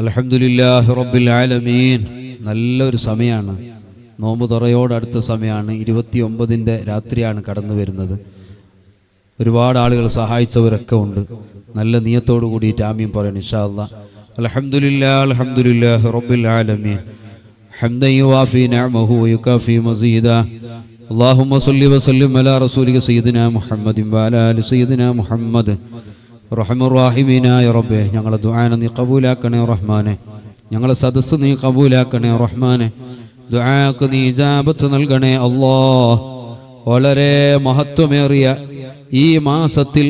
അൽഹംദുലില്ലാഹി റബ്ബിൽ ആലമീൻ. നല്ലൊരു സമയമാണ്, നോമ്പ് തുറയോടടുത്ത സമയമാണ്. 29-ൻ്റെ രാത്രിയാണ് കടന്നു വരുന്നത്. ഒരുപാട് ആളുകൾ സഹായിച്ചവരൊക്കെ ഉണ്ട്. നല്ല നിയത്തോടു കൂടിയിട്ട് ആമീൻ പറയണം ഇൻഷാ അല്ലാഹ്. അൽഹംദുലില്ലാഹി റബ്ബിൽ ആലമീൻ ഹംദൻ യുവാഫി നിഅമഹു വയുകാഫി മസീദാ. അല്ലാഹുമ്മ സ്വല്ലി വസല്ലിം അലാ റസൂലിക സയ്യിദിനാ മുഹമ്മദിൻ വഅലാ ആലി സയ്യിദിനാ മുഹമ്മദ്. റഹ്മാനായ റബ്ബേ, ഞങ്ങളെ ദുആന നീ ഖബൂലാക്കണേ റഹ്മാനെ. ഞങ്ങളെ സദസ്സ് നീ ഖബൂലാക്കണേ റഹ്മാനെ. ദുആക്ക് നീ ഇജാബത്ത് നൽകണേ അല്ലാഹ്. വളരെ മഹത്വമേറിയ ഈ മാസത്തിൽ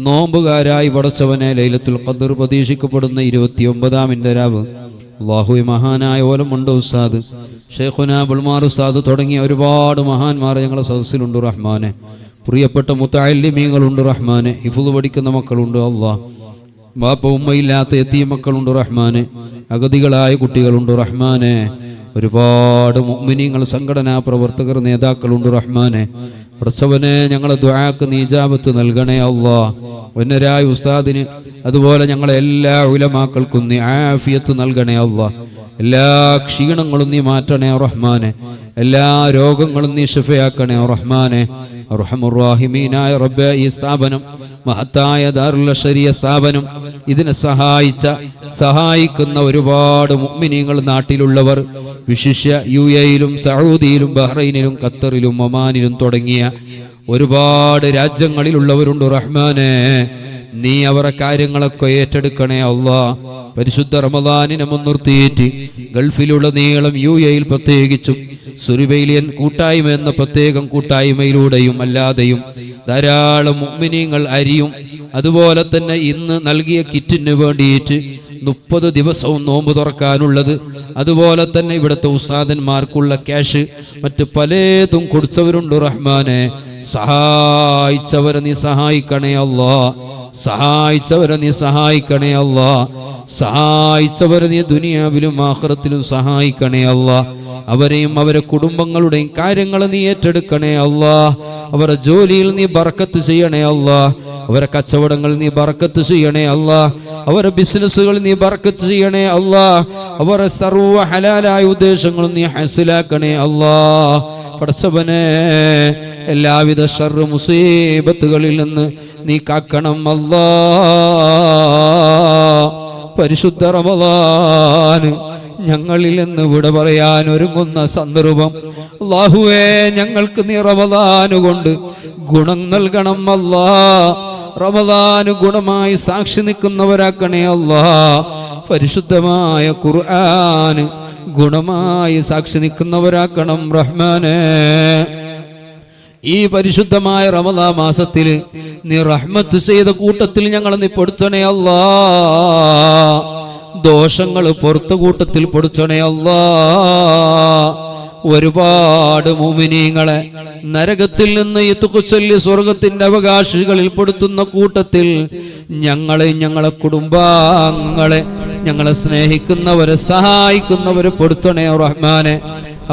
നോമ്പുകാരായി പടച്ചവനെ ലൈലത്തുൽ ഖദ്ർ പ്രതീക്ഷിക്കപ്പെടുന്ന 29-ാമിൻ്റെ രാവ് അല്ലാഹുവേ, മഹാനായ ഓലമുണ്ട് ഉസ്താദ്, ഷെയ്ഖുനാ ബുൾമാർ ഉസ്താദ് തുടങ്ങിയ ഒരുപാട് മഹാന്മാർ ഞങ്ങളെ സദസ്സിലുണ്ട് റഹ്മാനെ. പ്രിയപ്പെട്ട മുത്തഅല്ലിമീങ്ങളുണ്ട് റഹ്മാനെ. ഹിഫ്ള് പഠിക്കുന്ന മക്കളുണ്ട് അല്ലാഹ്. ബാപ്പ ഉമ്മയില്ലാത്ത യതീം മക്കളുണ്ട് റഹ്മാനെ. അഗതികളായ കുട്ടികളുണ്ട് റഹ്മാനെ. ഒരുപാട് മുഅ്മിനീങ്ങൾ, സംഘടനാ പ്രവർത്തകർ, നേതാക്കളുണ്ട് റഹ്മാനെ. പടച്ചവനെ, ഞങ്ങളെ ദുആക്ക് നീ ഇജാബത്ത് നൽകണേ അല്ലാഹ്. വന്നരായ ഉസ്താദിന്, അതുപോലെ ഞങ്ങളെ എല്ലാ ഉലമാക്കൾക്കും നീ ആഫിയത്ത് നൽകണേ അല്ലാഹ്. എല്ലാ ക്ഷീണങ്ങളും നീ മാറ്റണേ റഹ്മാനെ. എല്ലാ രോഗങ്ങളും നീ ശിഫയാക്കണേ റഹ്മാനെ. അർഹമുർ റഹീമീനായ റബ്ബേ, ഈ സ്ഥാപനം മഹത്തായ ദാറുൽ ശരിയ സ്ഥാപനം, ഇതിനെ സഹായിക്കുന്ന ഒരുപാട് മുഅ്മിനീങ്ങൾ നാട്ടിലുള്ളവർ, വിശിഷ്യ UAE-യിലും സൗദിയിലും ബഹ്റൈനിലും ഖത്തറിലും ഒമാനിലും തുടങ്ങിയ ഒരുപാട് രാജ്യങ്ങളിലുള്ളവരുണ്ട് റഹ്മാനെ. നീ അവരുടെ കാര്യങ്ങളൊക്കെ ഏറ്റെടുക്കണേ അല്ലാഹ്. പരിശുദ്ധ റമദാനിനെ മുൻനിർത്തിയിട്ട് ഗൾഫിലുള്ള നീളം UAE-യിൽ പ്രത്യേകിച്ചും സുറിബൈലിയൻ കൂട്ടായ്മ എന്ന പ്രത്യേകം കൂട്ടായ്മയിലൂടെയും അല്ലാതെയും ധാരാളം മുഅ്മിനീങ്ങൾ അരിയും, അതുപോലെ തന്നെ ഇന്ന് നൽകിയ കിറ്റിന് വേണ്ടിയിട്ട് 30 ദിവസവും നോമ്പ് തുറക്കാനുള്ളത്, അതുപോലെ തന്നെ ഇവിടുത്തെ ഉസ്താദന്മാർക്കുള്ള ക്യാഷ്, മറ്റ് പലതും കൊടുത്തവരുണ്ട് റഹ്മാനെ. സഹായിച്ചവരെ നീ സഹായിക്കണേ അല്ലാഹ്. സഹായിച്ചവരെ നീ സഹായിക്കണേ അല്ലാഹ്. സഹായിച്ചവരെ നീ ദുനിയാവിലും ആഖിറത്തിലും സഹായിക്കണേ അല്ലാഹ്. അവരെയും അവരെ കുടുംബങ്ങളുടെയും കാര്യങ്ങൾ നീ ഏറ്റെടുക്കണേ അല്ലാഹ്. അവരുടെ ജോലിയിൽ നീ ബർക്കത്ത് ചെയ്യണേ അല്ലാഹ്. അവരെ കച്ചവടങ്ങൾ നീ ബർക്കത്ത് ചെയ്യണേ അല്ലാഹ്. അവരുടെ ബിസിനസ്സുകൾ നീ ബർക്കത്ത് ചെയ്യണേ അല്ലാഹ്. അവരുടെ സർവ്വ ഹലാലായ ഉദ്ദേശങ്ങളും നീ ഹസിലാക്കണേ അല്ലാഹ്. പടച്ചവനെ, എല്ലാവിധ ശർറ് മുസീബത്തുകളിൽ നിന്ന് നീ കാക്കണം അല്ലാഹ്. പരിശുദ്ധ റമദാൻ ഞങ്ങളിൽ നിന്ന് വിട പറയാൻ ഒരുങ്ങുന്ന സന്ദർഭം അല്ലാഹുവേ, ഞങ്ങൾക്ക് നീ റമദാൻ കൊണ്ട് ഗുണം നൽകണം അല്ലാഹ്. റമദാൻ ഗുണമായി സാക്ഷി നിൽക്കുന്നവരാക്കണേ അല്ലാഹ്. പരിശുദ്ധമായ ഖുർആൻ ഗുണമായി സാക്ഷി നിൽക്കുന്നവരാക്കണം റഹ്മാനെ. ഈ പരിശുദ്ധമായ റമദാൻ മാസത്തിൽ നീ റഹ്മത്ത് ചെയ്ത കൂട്ടത്തിൽ ഞങ്ങൾ നീ പെടുത്തണേ അല്ലാഹ്. ദോഷങ്ങൾ പുറത്ത കൂട്ടത്തിൽ പെടുത്തണേ അല്ലാഹ്. ഒരുപാട് മുഅ്മിനീങ്ങളെ നരകത്തിൽ നിന്ന് യത്ഖുസല്ലി സ്വർഗത്തിന്റെ അവകാശികളിൽ പെടുത്തുന്ന കൂട്ടത്തിൽ ഞങ്ങളെ കുടുംബാംഗങ്ങളെ, ഞങ്ങളെ സ്നേഹിക്കുന്നവരെ സഹായിക്കുന്നവരെ പെടുത്തണേ റഹ്മാനെ.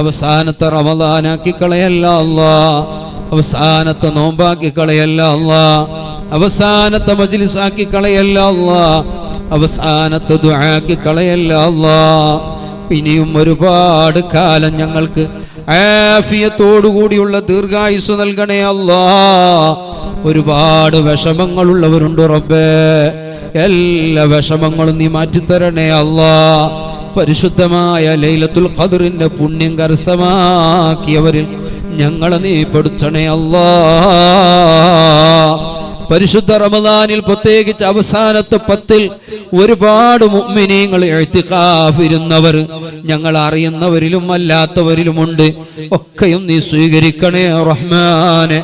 അവസാനത്തെ റമദാനാക്കി കളയല്ല അല്ലാഹ്. അവസാനത്തെ നോമ്പാക്കി കളയല്ല അല്ലാഹ്. അവസാനത്തെ മജ്ലിസാക്കി കളയല്ല അല്ലാഹ്. അവസാനത്തെ ദുആക്കി കളയല്ല അല്ലാഹ്. ഇനിയും ഒരുപാട് കാലം ഞങ്ങൾക്ക് ആഫിയത്തോടുകൂടിയുള്ള ദീർഘായുസ് നൽകണേ അല്ലാഹ്. ഒരുപാട് വിഷമങ്ങളുള്ളവരുണ്ട് റബ്ബേ, എല്ലാ വിഷമങ്ങളും നീ മാറ്റിത്തരണേ അല്ലാഹ്. പരിശുദ്ധമായ ലൈലത്തുൽ ഖദ്റിന്റെ പുണ്യം കരസ്ഥമാക്കിയവരിൽ ഞങ്ങളെ നീ പെടുത്തണേ അല്ലാഹ്. പരിശുദ്ധ റമദാനിൽ പ്രത്യേകിച്ച് അവസാനത്തെ 10-ൽ ഒരുപാട് മുഅ്മിനീങ്ങൾ ഇഅ്തിഖാഫ് ഇരുന്നവർ ഞങ്ങൾ അറിയുന്നവരിലും അല്ലാത്തവരിലുമുണ്ട്. ഒക്കെയും നീ സ്വീകരിക്കണേ റഹ്മാനെ.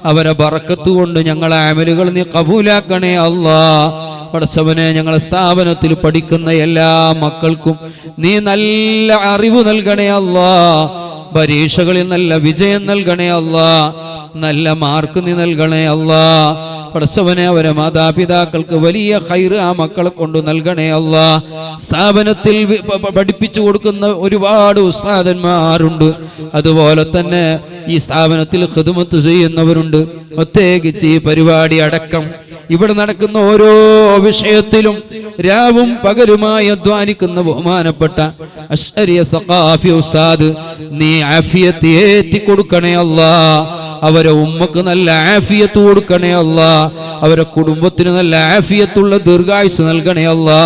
അവരെ ബറക്കത്ത് കൊണ്ട് ഞങ്ങളെ അമലുകൾ നീ ഖബൂലാക്കണേ അല്ലാഹ്. പടച്ചവനെ, ഞങ്ങളെ സ്ഥാപനത്തിൽ പഠിക്കുന്ന എല്ലാ മക്കൾക്കും നീ നല്ല അറിവ് നൽകണേ അല്ലാഹ്. പരീക്ഷകളിൽ നല്ല വിജയം നൽകണേ അല്ലാഹ്. നല്ല മാർക്ക് നീ നൽകണേ അല്ലാഹ്. പടച്ചവനെ, അവരെ മാതാപിതാക്കൾക്ക് വലിയ ഖൈറ് ആ മക്കളെ കൊണ്ട് നൽകണേ അല്ലാഹ്. സ്ഥാപനത്തിൽ പഠിപ്പിച്ചു കൊടുക്കുന്ന ഒരുപാട് ഉസ്താദന്മാരുണ്ട്, അതുപോലെ തന്നെ ഈ സ്ഥാപനത്തിൽ ഖിദ്മത്ത് ചെയ്യുന്നവരുണ്ട്. പ്രത്യേകിച്ച് ഈ പരിപാടി അടക്കം ഇവിടെ നടക്കുന്ന ഓരോ വിഷയത്തിലും രാവും പകലുമായി അധ്വാനിക്കുന്ന ബഹുമാനപ്പെട്ട അശ്അരി സഖാഫി ഉസ്താദ്, നീ ആഫിയത്ത് ഏറ്റി കൊടുക്കണേ അല്ലാ. അവരെ ഉമ്മക്ക് നല്ല ആഫിയത്ത് കൊടുക്കണേ അല്ലാ. അവരെ കുടുംബത്തിന് നല്ല ആഫിയത്തുള്ള ദീർഘായുസ് നൽകണേ അല്ലാ.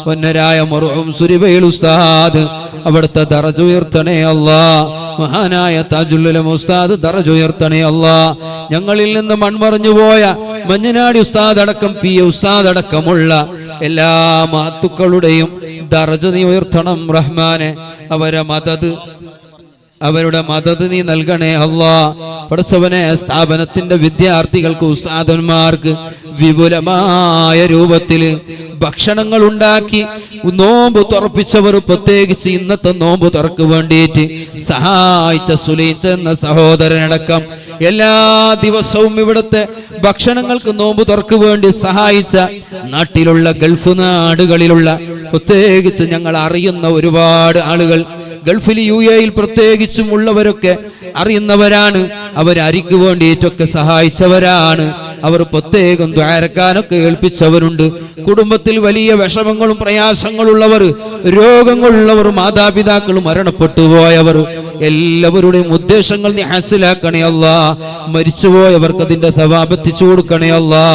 വന്നരായ മർഹൂം സുരിബൈൽ ഉസ്താദ് അവിടുത്തെ ദറജ ഉയർത്തണേ അല്ലാ. മഹാനായ താജുൽ ഉലമ ഉസ്താദ് ദറജ ഉയർത്തണേ അല്ലാ. ഞങ്ങളിൽ നിന്ന് മൺമറഞ്ഞു പോയ മഞ്ഞനാടി ഉസ്താദ് അടക്കം പി ഉസ്താദ് അടക്കമുള്ള എല്ലാ മഹത്തുക്കളുടെയും ദറജ നീ ഉയർത്തണം റഹ്മാനെ. അവരുടെ മദത് നീ നൽകണേ അല്ലാ. പടച്ചവനെ, സ്ഥാപനത്തിന്റെ വിദ്യാർത്ഥികൾക്ക് ഉസ്താദന്മാർക്ക് വിപുലമായ രൂപത്തിൽ ഭക്ഷണങ്ങൾ ഉണ്ടാക്കി നോമ്പ് തുറപ്പിച്ചവർ, പ്രത്യേകിച്ച് ഇന്നത്തെ നോമ്പ് തുറക്ക് വേണ്ടിയിട്ട് സഹായിച്ച സുലൈച്ച എന്ന സഹോദരനടക്കം എല്ലാ ദിവസവും ഇവിടുത്തെ ഭക്ഷണങ്ങൾക്ക് നോമ്പ് തുറക്ക് വേണ്ടി സഹായിച്ച നാട്ടിലുള്ള ഗൾഫ് നാടുകളിലുള്ള പ്രത്യേകിച്ച് ഞങ്ങൾ അറിയുന്ന ഒരുപാട് ആളുകൾ, ഗൾഫിൽ UAE പ്രത്യേകിച്ചും ഉള്ളവരൊക്കെ അറിയുന്നവരാണ്. അവരരിക്ക് വേണ്ടിയിട്ടൊക്കെ സഹായിച്ചവരാണ്. അവർ പ്രത്യേകം ദ്വാരക്കാനൊക്കെ ഏൽപ്പിച്ചവരുണ്ട്. കുടുംബത്തിൽ വലിയ വിഷമങ്ങളും പ്രയാസങ്ങളുള്ളവർ, രോഗങ്ങളുള്ളവർ, മാതാപിതാക്കൾ മരണപ്പെട്ടു പോയവർ, എല്ലാവരുടെയും ഉദ്ദേശങ്ങൾ നീ ഹാസിലാക്കണേ അല്ലാ. മരിച്ചുപോയവർക്ക് അതിന്റെ സവാബ് എത്തിച്ചു കൊടുക്കണേ അല്ലാ.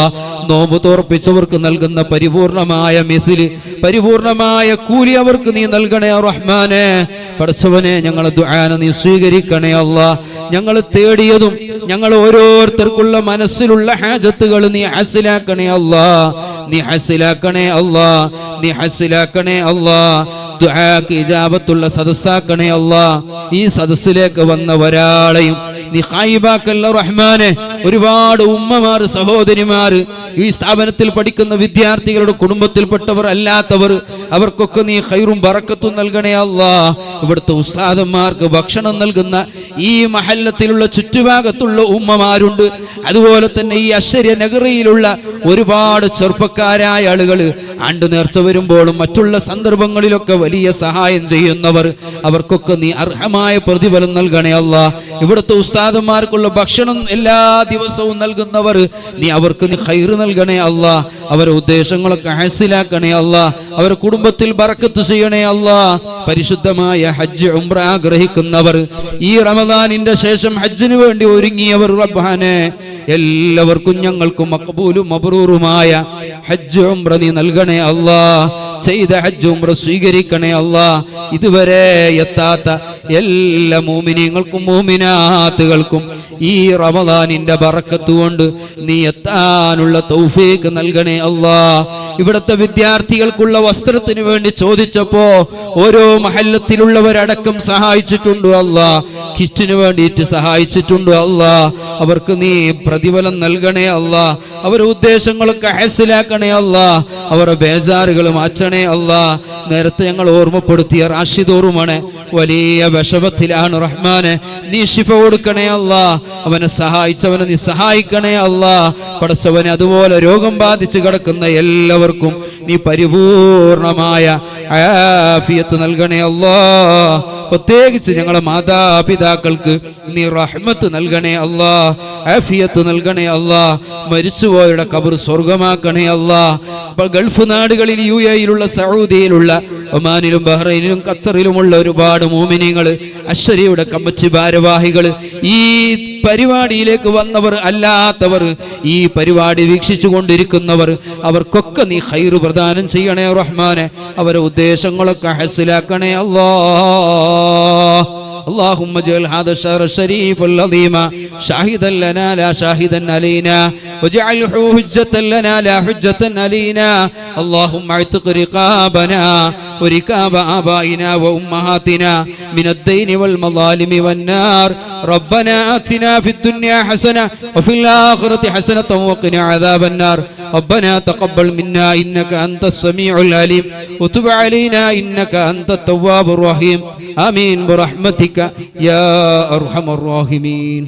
നോമ്പ് തോർപ്പിച്ചവർക്ക് നൽകുന്ന പരിപൂർണമായ മിസ്ല്, പരിപൂർണമായ കൂലി അവർക്ക് നീ നൽകണേ റഹ്മാനെ. പടച്ചവനെ, ഞങ്ങളെ ദുആന നീ സ്വീകരിക്കണേ അല്ലാ. ഞങ്ങൾ തേടിയതും ഞങ്ങൾ ഓരോരുത്തർക്കുള്ള മനസ്സിലുള്ള ഹാജത്തുകൾ നീ ഹാസിലാക്കണേ അല്ലാ. നീ ഹാസിലാക്കണേ അല്ലാ. നീ ഹാസിലാക്കണേ അല്ലാ. ദുആക്ക് ഇജാബത്തുള്ള സദസ്സാക്കണേ അല്ലാ. ഈ സദസ്സിലേക്ക് വന്ന ഒരാളെയും നീ ഖായിബാക്കല്ല റഹ്മാനെ. ഒരുപാട് ഉമ്മമാർ, സഹോദരിമാർ, ഈ സ്ഥാപനത്തിൽ പഠിക്കുന്ന വിദ്യാർത്ഥികളുടെ കുടുംബത്തിൽപ്പെട്ടവർ അല്ലാത്തവർ, അവർക്കൊക്കെ നീ ഖൈറും ബറക്കത്തും നൽകണേ അല്ലാ. ഇവിടുത്തെ ഉസ്താദന്മാർക്ക് ഭക്ഷണം നൽകുന്ന ഈ മഹല്ലത്തിലുള്ള ചുറ്റുഭാഗത്തുള്ള ഉമ്മമാരുണ്ട്. അതുപോലെ തന്നെ ഈ അശ്ശര്യ നഗറിയിലുള്ള ഒരുപാട് ചെറുപ്പക്കാരായ ആളുകൾ ആണ്ട് നേർച്ച വരുമ്പോഴും മറ്റുള്ള സന്ദർഭങ്ങളിലൊക്കെ വലിയ സഹായം ചെയ്യുന്നവർ, അവർക്കൊക്കെ നീ അർഹമായ പ്രതിഫലം നൽകണേ അല്ലാ. ഇവിടുത്തെ ഉസ്താദന്മാർക്കുള്ള ഭക്ഷണം എല്ലാ ദിവസവും നൽകുന്നവർ, നീ അവർക്ക് നീ ഖൈർ നൽകണേ അല്ലാ. അവരുടെ ഉദ്ദേശങ്ങളൊക്കെ ഹാസിലാക്കണേ അല്ലാ. അവരുടെ കുടുംബത്തിൽ ബറക്കത്ത് ചെയ്യണേ അല്ലാ. പരിശുദ്ധമായ ഹജ്ജ് ഉംറ ആഗ്രഹിക്കുന്നവർ, ഈ റമദാനിന്റെ ശേഷം ഹജ്ജിന് വേണ്ടി ഒരുങ്ങിയവർ, റബ്ബാനെ എല്ലാവർക്കും ഞങ്ങൾക്കും മഖബൂലും മബ്റൂറുമായ ഹജ്ജ് ഉംറ നീ നൽകണേ അല്ലാ. ചെയ്ത ഹജ്ജ് ഉംറ സ്വീകരിക്കണേ അല്ലാ. ഇതുവരെ എത്താത്ത എല്ലാ മുഅ്മിനീങ്ങൾക്കും മുഅ്മിനാത്തുകൾക്കും ഈ റമദാനിന്റെ ബറക്കത്ത് കൊണ്ട് നീ എത്താനുള്ള തൗഫീഖ് നൽകണേ അല്ലാ. ഇവിടുത്തെ വിദ്യാർത്ഥികൾക്കുള്ള വസ്ത്രത്തിന് വേണ്ടി ചോദിച്ചപ്പോ ഓരോ മഹല്ലത്തിലുള്ളവരടക്കം സഹായിച്ചിട്ടുണ്ട് അല്ലാ. കിറ്റിന് വേണ്ടിയിട്ട് സഹായിച്ചിട്ടുണ്ട് അല്ലാ. അവർക്ക് നീ പ്രതിഫലം നൽകണേ അല്ലാ. അവരുടെ ഉദ്ദേശങ്ങളൊക്കെ ഹാസിലാക്കണേ അല്ലാ. അവരുടെ ബേജാറുകൾ മാറ്റണേ അല്ലാ. നേരത്തെ ഞങ്ങൾ ഓർമ്മപ്പെടുത്തിയ റാഷിദോറുമാണ് വലിയ വിഷമത്തിലാണ് റഹ്മാനെ. നീ ശിഫ കൊടുക്കണേ അല്ലാ. അവനെ സഹായിച്ചവനെ നീ സഹായിക്കണേ അല്ലാ. പടച്ചവനെ, അതുപോലെ രോഗം ബാധിച്ച് കിടക്കുന്ന എല്ലാവർക്കും നീ പരിപൂർണമായ ആഫിയത്ത് നൽകണേ അല്ലാ. പ്രത്യേകിച്ച് ഞങ്ങളെ മാതാപിതാക്കൾക്ക് നീ റഹ്മത്ത് നൽകണേ അല്ലാ. ആഫിയത്ത് നൽകണേ അല്ലാ. മരിച്ചുപോയുടെ ഖബർ സ്വർഗമാക്കണേ അല്ലാ. ഗൾഫ് നാടുകളിൽ UAE-യിലുള്ള സൗദിയിലുള്ള ഒമാനിലും ബഹ്റൈനിലും ഖത്തറിലുമുള്ള ഒരുപാട് മുഅ്മിനീങ്ങൾ, അശ്ശരിയുടെ കമ്മിറ്റി ഭാരവാഹികൾ, ഈ പരിപാടിയിലേക്ക് വന്നവർ അല്ലാത്തവർ, ഈ പരിപാടി വീക്ഷിച്ചു കൊണ്ടിരിക്കുന്നവർ, അവർക്കൊക്കെ നീ ഖൈർ പ്രദാനം ചെയ്യണേ റഹ്മാനെ. അവരുടെ ഉദ്ദേശങ്ങളൊക്കെ ഹാസിലാക്കണേ അല്ലാ. اللهم اجعل هذا الشهر الشريف العظيم شاهدا لنا لا شاهدا علينا، واجعله حجة لنا لا حجة علينا. اللهم اعتق رقابنا ورقاب آبائنا وأمهاتنا من الدين والمظالم والنار. ربنا آتنا في الدنيا حسنة وفي الآخرة حسنة وقنا عذاب النار. ربنا تقبل منا إنك أنت السميع العليم وتب علينا إنك أنت التواب الرحيم. آمين برحمتك يا أرحم الراحمين.